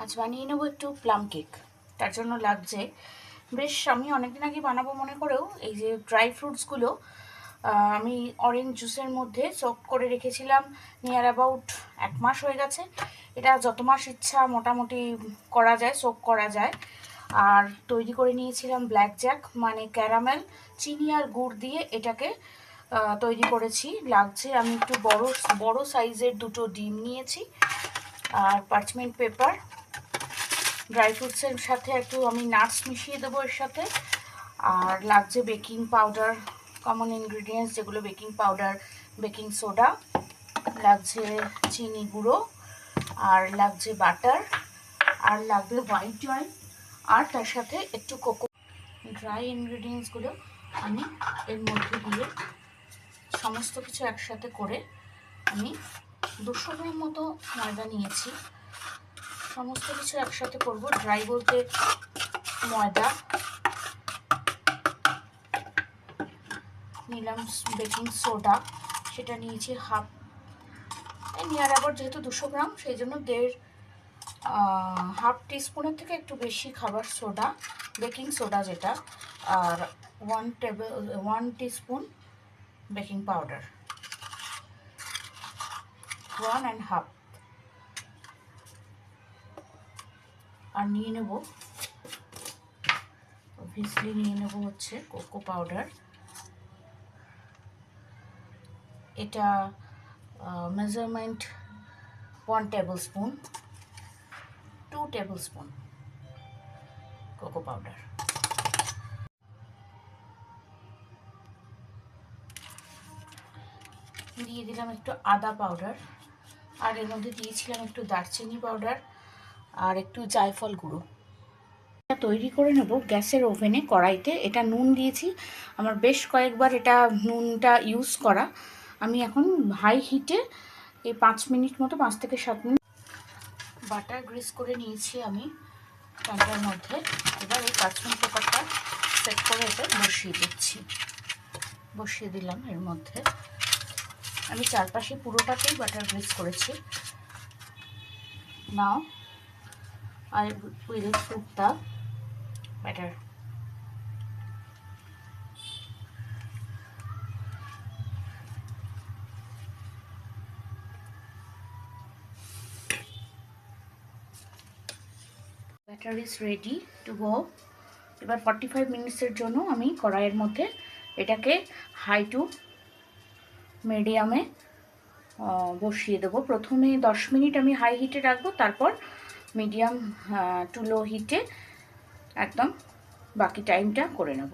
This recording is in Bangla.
আজ বানিয়ে নেবো একটু প্লাম কেক। তার জন্য লাগছে বেশ, আমি অনেকদিন আগে বানাবো মনে করেও এই যে ড্রাই ফ্রুটসগুলো আমি অরেঞ্জ জুসের মধ্যে সোক করে রেখেছিলাম নিয়ার অ্যাবাউট 1 মাস হয়ে গেছে। এটা যত মাস ইচ্ছা মোটামুটি করা যায়, সোক করা যায়। আর তৈরি করে নিয়েছিলাম ব্ল্যাক জ্যাক, মানে ক্যারামেল, চিনি আর গুড় দিয়ে এটাকে তৈরি করেছি। লাগছে আমি একটু বড় সাইজের 2টো ডিম নিয়েছি, আর পার্চমেন্ট পেপার, ড্রাই ফ্রুটসের সাথে একটু আমি নাটস মিশিয়ে দেবো এর সাথে। আর লাগছে বেকিং পাউডার, কমন ইনগ্রিডিয়েন্টস যেগুলো বেকিং পাউডার, বেকিং সোডা, লাগছে চিনি গুঁড়ো, আর লাগছে বাটার, আর লাগবে হোয়াইট ওয়াইন, আর তার সাথে একটু কোকো। ড্রাই ইনগ্রিডিয়েন্টসগুলো আমি এর মধ্যে দিয়ে সমস্ত কিছু একসাথে করে আমি 200 গ্রাম মতো ময়দা নিয়েছি। সমস্ত কিছু একসাথে করব। ড্রাই বলতে ময়দা নিলাম, বেকিং সোডা সেটা নিয়েছি হাফ, নিয়ার অ্যাবাউট যেহেতু 200 গ্রাম সেই জন্য হাফ টিস্পুনের থেকে একটু বেশি খাবার সোডা, বেকিং সোডা যেটা, আর 1 টিস্পুন বেকিং পাউডার, 1.5। আর নিয়ে নেব অবভিয়াসলি হচ্ছে কোকো পাউডার। এটা measurement 1 table spoon, 2 table spoon cocoa powder. দিয়ে দিলাম একটু আদা পাউডার, আর এর মধ্যে দিয়েছিলাম একটু দারচিনি পাউডার আর একটু জায়ফল গুঁড়ো। তৈরি করে নেব গ্যাসের ওভেনে, কড়াইতে। এটা নুন দিয়েছি, আমার বেশ কয়েকবার এটা নুনটা ইউজ করা। আমি এখন হাই হিটে এই 5 মিনিট মতো, 5 থেকে 7 মিনিট বাটার গ্রিস করে নিয়েছি আমি প্যানটার মধ্যে। এবার এই পার্চমেন্ট পেপারটা সেট করে এটা বসিয়ে দিলাম এর মধ্যে। আমি চারপাশে পুরোটাতেই বাটার গ্রিস করেছি। নাও I will put the batter. Batter is ready to go. এবার 45 মিনিটসের জন্য আমি কড়াইয়ের মধ্যে এটাকে হাই টু মিডিয়ামে বসিয়ে দেবো। প্রথমে 10 মিনিট আমি হাই হিটে রাখবো, তারপর মিডিয়াম টু লো হিটে একদম বাকি টাইমটা করে নেব।